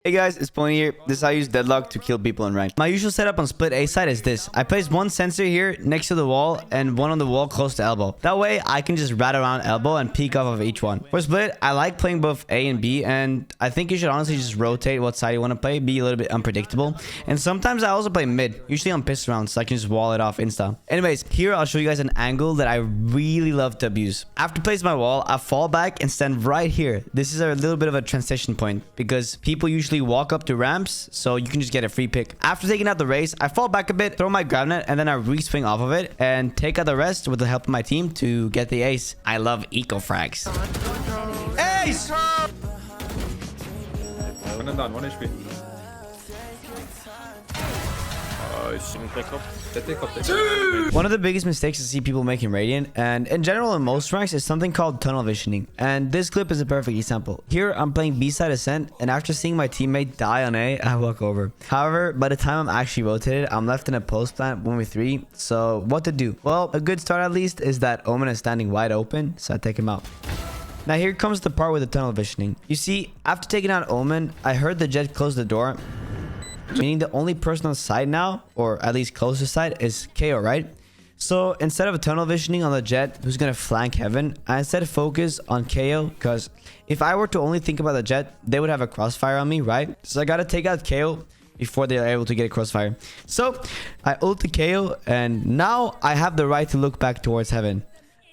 Hey guys, it's Boni here. This is how I use Deadlock to kill people in rank. My usual setup on split A side is this. I place one sensor here next to the wall and one on the wall close to elbow. That way I can just rat around elbow and peek off of each one. For split, I like playing both A and B, and I think you should honestly just rotate what side you want to play, be a little bit unpredictable. And sometimes I also play mid, usually on pistol rounds, so I can just wall it off insta. Anyways, here I'll show you guys an angle that I really love to abuse. After placing my wall, I fall back and stand right here. This is a little bit of a transition point because people usually walk up to ramps, so you can just get a free pick. After taking out the race, I fall back a bit, throw my gravnet, and then I re-swing off of it and take out the rest with the help of my team to get the ace. I love eco frags. Ace! One and done, 1 HP. One of the biggest mistakes I see people make in Radiant, and in general in most ranks, is something called tunnel visioning. And this clip is a perfect example. Here, I'm playing B-side Ascent, and after seeing my teammate die on A, I walk over. However, by the time I'm actually rotated, I'm left in a post plant 1v3. So what to do? Well, a good start at least is that Omen is standing wide open, so I take him out. Now here comes the part with the tunnel visioning. You see, after taking out Omen, I heard the Jet close the door, meaning the only person on side now, or at least closest side, is KO, right? So instead of tunnel visioning on the Jet who's gonna flank heaven, I instead focus on KO, because if I were to only think about the Jet, they would have a crossfire on me, right? So I gotta take out KO before they're able to get a crossfire. So I ult the KO, and now I have the right to look back towards heaven.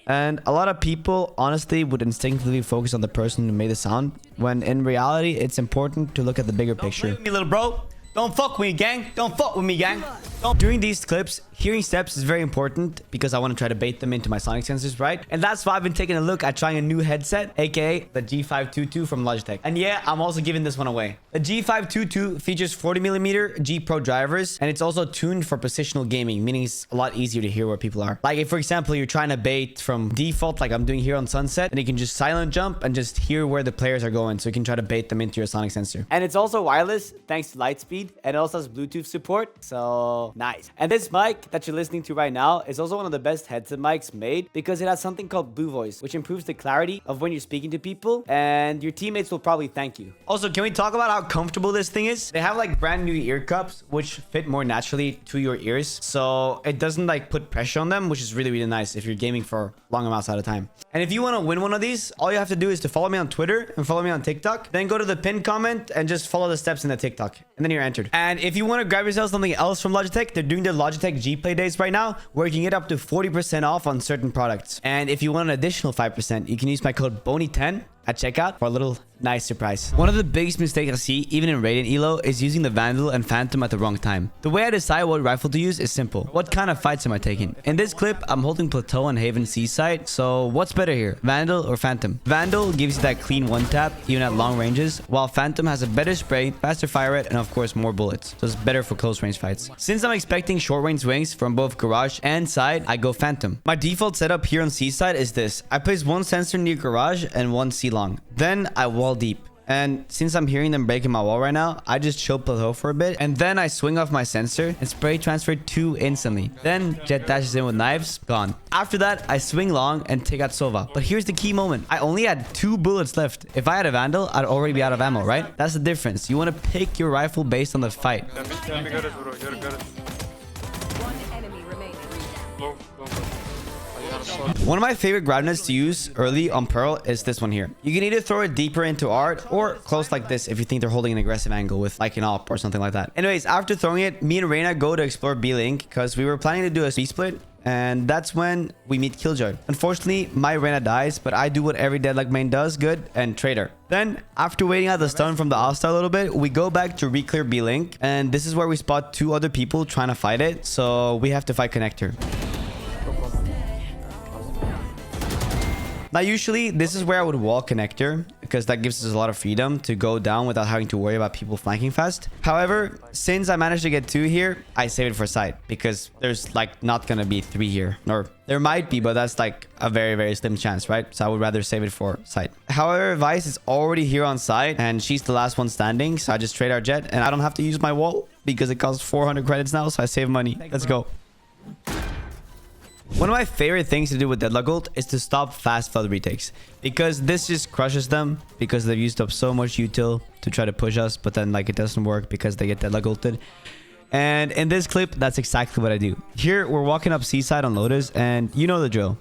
And a lot of people honestly would instinctively focus on the person who made the sound, when in reality it's important to look at the bigger picture. Don't play with me, little bro. Don't fuck with me, gang. Don't fuck with me, gang. During these clips, hearing steps is very important because I want to try to bait them into my sonic sensors, right? And that's why I've been taking a look at trying a new headset, aka the G522 from Logitech. And yeah, I'm also giving this one away. The G522 features 40mm G Pro drivers, and it's also tuned for positional gaming, meaning it's a lot easier to hear where people are. Like if, for example, you're trying to bait from default, like I'm doing here on Sunset, then you can just silent jump and just hear where the players are going, so you can try to bait them into your sonic sensor. And it's also wireless thanks to Lightspeed, and it also has Bluetooth support, so nice. And this mic that you're listening to right now is also one of the best headset mics made because it has something called Blue Voice, which improves the clarity of when you're speaking to people, and your teammates will probably thank you. Also, can we talk about how comfortable this thing is? They have like brand new ear cups which fit more naturally to your ears, so it doesn't like put pressure on them, which is really nice if you're gaming for long amounts at a time. And if you want to win one of these, all you have to do is to follow me on Twitter and follow me on TikTok, then go to the pinned comment and just follow the steps in the TikTok, and then you're entered. And if you want to grab yourself something else from Logitech, they're doing their Logitech G Play days right now, where you can get up to 40% off on certain products. And if you want an additional 5%, you can use my code BONI10 at checkout for a little nice surprise. One of the biggest mistakes I see, even in Radiant Elo, is using the Vandal and Phantom at the wrong time. The way I decide what rifle to use is simple. What kind of fights am I taking? In this clip, I'm holding Plateau and Haven Seaside, so what's better here, Vandal or Phantom? Vandal gives you that clean one tap, even at long ranges, while Phantom has a better spray, faster fire rate, and of course more bullets, so it's better for close range fights. Since I'm expecting short range swings from both garage and side, I go Phantom. My default setup here on Seaside is this. I place one sensor near garage and one C-long. Then I wall deep. And since I'm hearing them breaking my wall right now, I just chill Plateau for a bit, and then I swing off my sensor and spray transfer 2 instantly. Then Jet dashes in with knives, gone. After that, I swing long and take out Sova. But here's the key moment. I only had 2 bullets left. If I had a Vandal, I'd already be out of ammo, right? That's the difference. You want to pick your rifle based on the fight. One of my favorite gravnets to use early on Pearl is this one here. You can either throw it deeper into art or close like this if you think they're holding an aggressive angle with like an op or something like that. Anyways, after throwing it, me and Reyna go to explore B-Link because we were planning to do a C-split, and that's when we meet Killjoy. Unfortunately, my Reyna dies, but I do what every Deadlock main does good and trade her. Then, after waiting out the stun from the Asta a little bit, we go back to re-clear B-Link, and this is where we spot 2 other people trying to fight it, so we have to fight Connector. Now, usually, this is where I would wall Connector, because that gives us a lot of freedom to go down without having to worry about people flanking fast. However, since I managed to get 2 here, I save it for side, because there's like not gonna be 3 here. Or there might be, but that's like a very slim chance, right? So I would rather save it for side. However, Vice is already here on side, and she's the last one standing, so I just trade our Jet, and I don't have to use my wall, because it costs 400 credits now, so I save money. Let's go. One of my favorite things to do with Deadlock ult is to stop fast flood retakes, because this just crushes them because they've used up so much util to try to push us, but then like it doesn't work because they get Deadlock ulted. And in this clip, that's exactly what I do. Here, we're walking up seaside on Lotus, and you know the drill.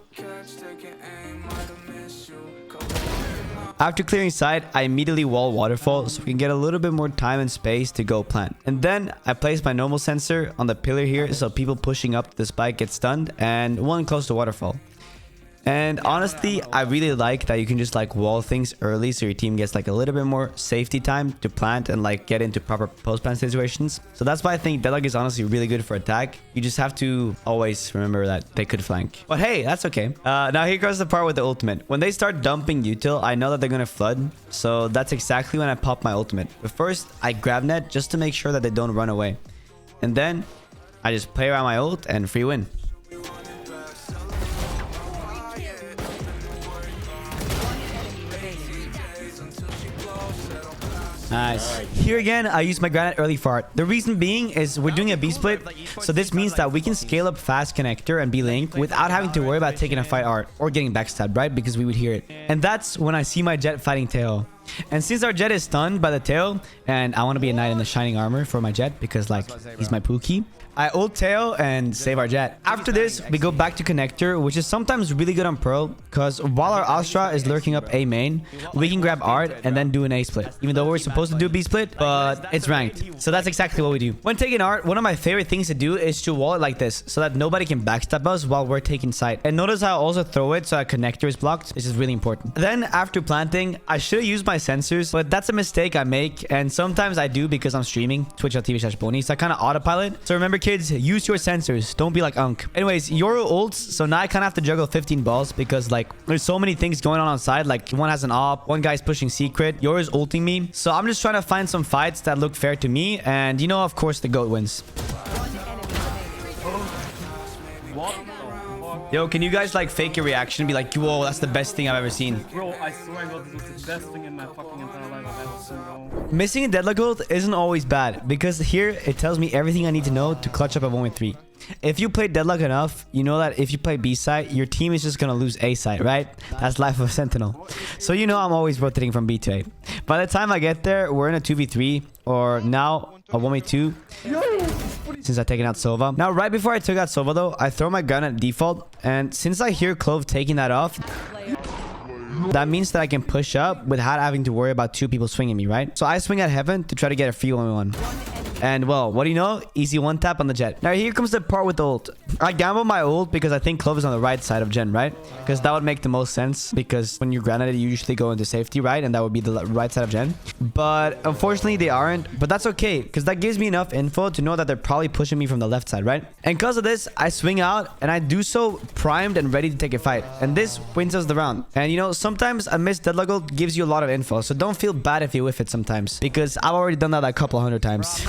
After clearing side, I immediately wall waterfall so we can get a little bit more time and space to go plant. And then I place my normal sensor on the pillar here so people pushing up the spike get stunned, and one close to waterfall. And honestly, I really like that you can just like wall things early so your team gets like a little bit more safety time to plant and like get into proper post-plant situations. So that's why I think Deadlock is honestly really good for attack. You just have to always remember that they could flank. But hey, that's okay. Now here goes the part with the ultimate. When they start dumping util, I know that they're going to flood. So that's exactly when I pop my ultimate. But first, I grab net just to make sure that they don't run away. And then I just play around my ult and free win. Nice. Here again, I use my granite early fart. The reason being is we're doing a B split, so this means that we can scale up fast connector and B link without having to worry about taking a fight art or getting backstabbed, right? Because we would hear it. And that's when I see my Jett fighting Teo. And since our Jett is stunned by the Teo, and I want to be a knight in the shining armor for my Jett because like he's my Pookie, I ult Teo and save our Jett. After this, we go back to connector, which is sometimes really good on Pearl, because while our Astra is lurking up A main, we can grab Art and then do an A split. Even though we're supposed to do B split, but it's ranked. So that's exactly what we do. When taking Art, one of my favorite things to do is to wall it like this, so that nobody can backstab us while we're taking site. And notice how I also throw it so our connector is blocked. This is really important. Then after planting, I should have used my sensors, but that's a mistake I make. And sometimes I do because I'm streaming twitch.tv/Boni. So I kind of autopilot. So remember, kids, use your sensors. Don't be like Unk. Anyways, Yoru ults, so now I kind of have to juggle 15 balls because like there's so many things going on side. Like one has an op, one guy's pushing secret, Yoru's ulting me. So I'm just trying to find some fights that look fair to me, and you know, of course, the GOAT wins. Yo, can you guys like fake your reaction and be like, whoa, that's the best thing I've ever seen? Bro, I swear to God, this was the best thing in my fucking entire life I've ever seen, bro. Missing a Deadlock ult isn't always bad, because here it tells me everything I need to know to clutch up a 1v3. If you play Deadlock enough, you know that if you play B side, your team is just gonna lose A side, right? That's life of a Sentinel. So you know I'm always rotating from B to A. By the time I get there, we're in a 2v3, or now a 1v2. Since I've taken out Sova. Now, right before I took out Sova though, I throw my gun at default, and since I hear Clove taking that off, that means that I can push up without having to worry about two people swinging me, right? So I swing at Heaven to try to get a free 1v1. And well, what do you know? Easy one tap on the Jett. Now here comes the part with the ult. I gamble my ult because I think Clove is on the right side of Gen, right? Because that would make the most sense, because when you're granted, you usually go into safety, right? And that would be the right side of Gen. But unfortunately they aren't. But that's okay, because that gives me enough info to know that they're probably pushing me from the left side, right? And because of this, I swing out, and I do so primed and ready to take a fight. And this wins us the round. And you know, sometimes a missed Deadlock ult gives you a lot of info. So don't feel bad if you whiff it sometimes, because I've already done that a couple 100 times.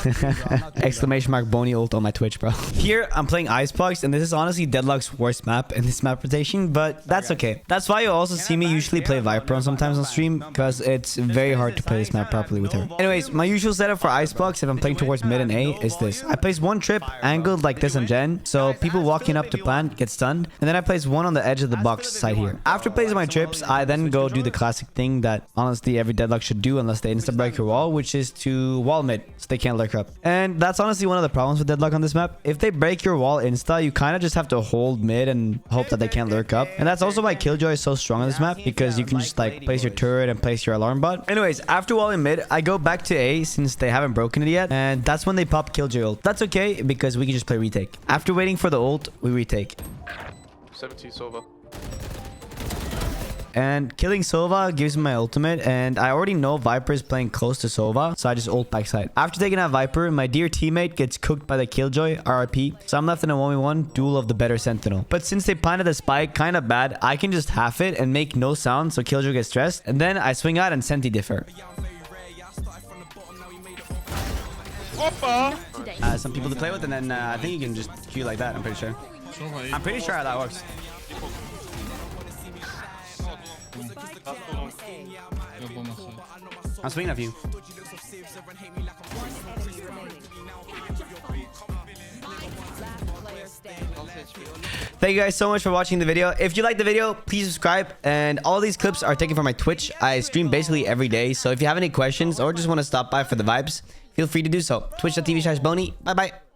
Exclamation mark Boni ult on my Twitch, bro. Here I'm playing Icebox, and this is honestly Deadlock's worst map in this map rotation, but that's okay. That's why you also see me usually play Viper on sometimes on stream, because it's very hard to play this map properly with her. Anyways, my usual setup for Icebox if I'm playing towards mid and A is this. I place one trip angled like this on Gen, so people walking up to plant get stunned, and then I place one on the edge of the box side here. After placing my trips, I then go do the classic thing that honestly every Deadlock should do unless they insta break your wall, which is to wall mid so they can't lurk up. And that's honestly one of the problems with Deadlock on this map. If they break your wall insta, you kind of just have to hold mid and hope that they can't lurk up. And that's also why Killjoy is so strong on this map, because you can just like place your turret and place your alarm bot. Anyways, after walling mid, I go back to A since they haven't broken it yet, and that's when they pop Killjoy ult. That's okay, because we can just play retake. After waiting for the ult, we retake. 70 Sova. And killing Sova gives me my ultimate, and I already know Viper is playing close to Sova, so I just ult backside. After taking out Viper, my dear teammate gets cooked by the Killjoy, RRP, so I'm left in a 1v1 duel of the better Sentinel. But since they planted the spike kind of bad, I can just half it and make no sound so Killjoy gets stressed, and then I swing out and Senti differ. Some people to play with, and then I think you can just Q like that, I'm pretty sure. I'm pretty sure how that works. I'm swinging at you. Thank you guys so much for watching the video. If you like the video, please subscribe. And all these clips are taken from my Twitch. I stream basically every day. So if you have any questions or just want to stop by for the vibes, feel free to do so. Twitch.tv/Boni. Bye bye.